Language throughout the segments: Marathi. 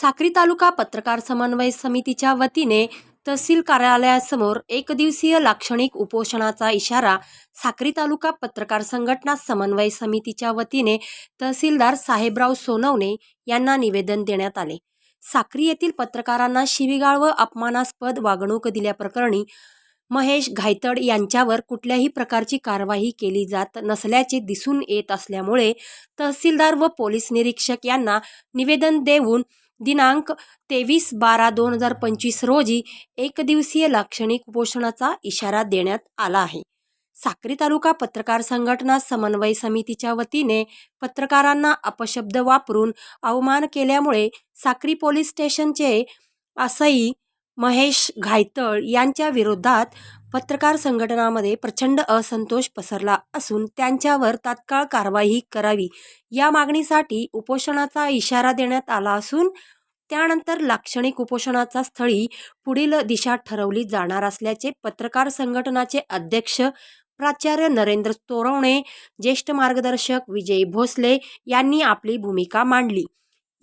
साक्री तालुका पत्रकार समन्वय समितीच्या वतीने तहसील कार्यालयासमोर एकदिवसीय लाक्षणिक उपोषणाचा इशारा साक्री तालुका पत्रकार संघटना समन्वय समितीच्या वतीने तहसीलदार साहेबराव सोनवणे यांना निवेदन देण्यात आले। साक्री येथील पत्रकारांना शिवीगाळ व अपमानास्पद वागणूक दिल्याप्रकरणी महेश घायतड यांच्यावर कुठल्याही प्रकारची कारवाई केली जात नसल्याचे दिसून येत असल्यामुळे तहसीलदार व पोलीस निरीक्षक यांना निवेदन देऊन दिनांक 23/12/2025 रोजी एकदिवसीय लाक्षणिक उपोषणाचा इशारा देण्यात आला आहे। साक्री तालुका पत्रकार संघटना समन्वय समितीच्या वतीने पत्रकारांना अपशब्द वापरून अवमान केल्यामुळे साक्री पोलीस स्टेशनचे असई महेश घायतड यांच्या विरोधात पत्रकार संघटनामध्ये प्रचंड असंतोष पसरला असून त्यांच्यावर तात्काळ कारवाई करावी या मागणीसाठी उपोषणाचा इशारा देण्यात आला असून त्यानंतर लाक्षणिक उपोषणाचा स्थळी पुढील दिशा ठरवली जाणार असल्याचे पत्रकार संघटनाचे अध्यक्ष प्राचार्य नरेंद्र तोरवणे, ज्येष्ठ मार्गदर्शक विजय भोसले यांनी आपली भूमिका मांडली।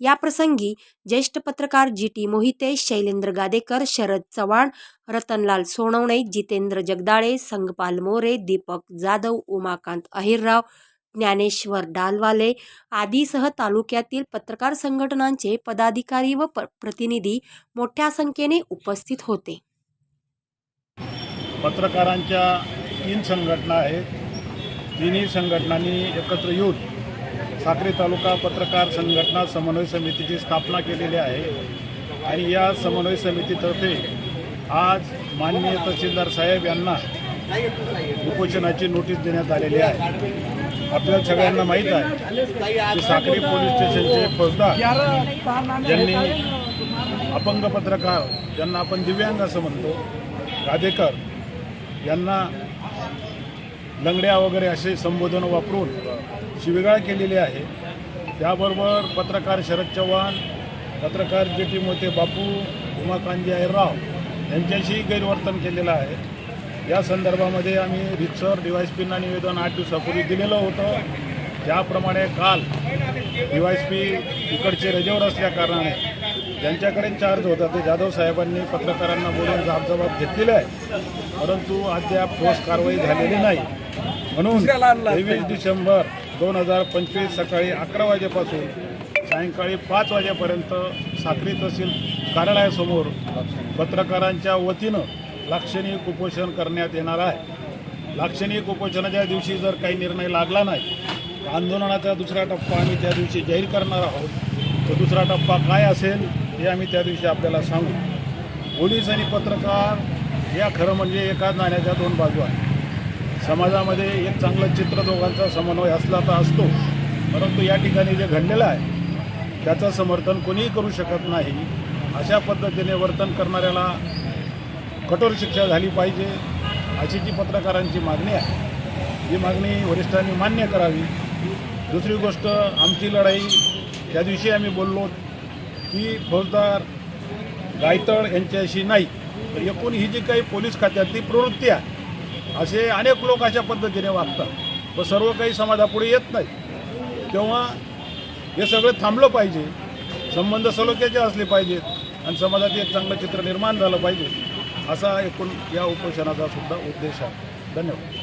या प्रसंगी ज्येष्ठ पत्रकार जी.टी. मोहिते, शैलेंद्र गादेकर, शरद चव्हाण, रतनलाल सोनवणे, जितेंद्र जगदाळे, संगपाल मोरे, दीपक जाधव, उमाकांत अहिरराव, ज्ञानेश्वर डालवाले आदीसह तालुक्यातील पत्रकार संघटनांचे पदाधिकारी व प्रतिनिधी मोठ्या संख्येने उपस्थित होते। पत्रकारांच्या 3 संघटना आहेत। तिन्ही संघटनांनी एकत्र येऊन साक्री तालुका पत्रकार संघटना समन्वय समितीची स्थापना केलेली आहे आणि या समन्वय समितीतर्फे आज माननीय तहसीलदार साहेब यांना उपोषणाची नोटीस देण्यात आलेली आहे। आपल्या सगळ्यांना माहीत आहे की साक्री पोलीस स्टेशनचे फौजदार ज्यांनी अपंग पत्रकार ज्यांना आपण दिव्यांग असं म्हणतो गादेकर यांना लंगड्या वगैरे असे संबोधन वापरून शिवीगाळ केलेली आहे। त्याबरोबर पत्रकार शरद चव्हाण, पत्रकार जी.टी. मोहिते बापू, उमाकांत अहिरराव यांच्याशी गैरवर्तन केलेलं आहे। या संदर्भामध्ये आम्ही रितसर DYSPंना निवेदन 8 दिवसापूर्वी दिलेलं होतं। त्याप्रमाणे काल DYSP इकडचे रजेवर असल्या कारणाने ज्यांच्याकडे चार्ज होता ते जाधव साहेबांनी पत्रकारांना बोलून जाबजबाब घेतलेला आहे, परंतु अद्याप ठोस कारवाई झालेली नाही। म्हणून 23 डिसेंबर 2025 सकाळी 11 वाजेपासून सायंकाळी 5 वाजेपर्यंत साक्री तहसील कार्यालयासमोर पत्रकारांच्या वतीनं लाक्षणिक उपोषण करण्यात येणार आहे। लाक्षणिक उपोषणाच्या दिवशी जर काही निर्णय लागला नाही, आंदोलनाचा दुसरा टप्पा आम्ही त्या दिवशी जाहीर करणार आहोत। तो दुसरा टप्पा काय असेल हे आम्ही त्या दिवशी आपल्याला सांगू। पोलीस आणि पत्रकार या खरं म्हणजे एकाच नाण्याच्या 2 बाजू आहेत। समाजामध्ये एक चांगलं चित्र दोघांचा समन्वय असला तर असतो, परंतु या ठिकाणी जे घडलेलं आहे त्याचं समर्थन कोणीही करू शकत नाही। अशा पद्धतीने वर्तन करणाऱ्याला कठोर शिक्षा झाली पाहिजे अशी जी पत्रकारांची मागणी आहे, ही मागणी वरिष्ठांनी मान्य करावी। दुसरी गोष्ट, आमची लढाई त्या दिवशी आम्ही बोललो की फौजदार गायतड यांच्याशी नाही, तर एकूण ही जी काही पोलीस खात्यातली प्रवृत्ती आहे, असे अनेक लोक अशा पद्धतीने वागतात व सर्व काही समाजापुढे येत नाही, तेव्हा हे सगळं थांबलं पाहिजे। संबंध सलोख्याचे असले पाहिजेत आणि समाजात एक चांगलं चित्र निर्माण झालं पाहिजे, असा एकूण या उपोषणाचा सुद्धा उद्देश आहे। धन्यवाद।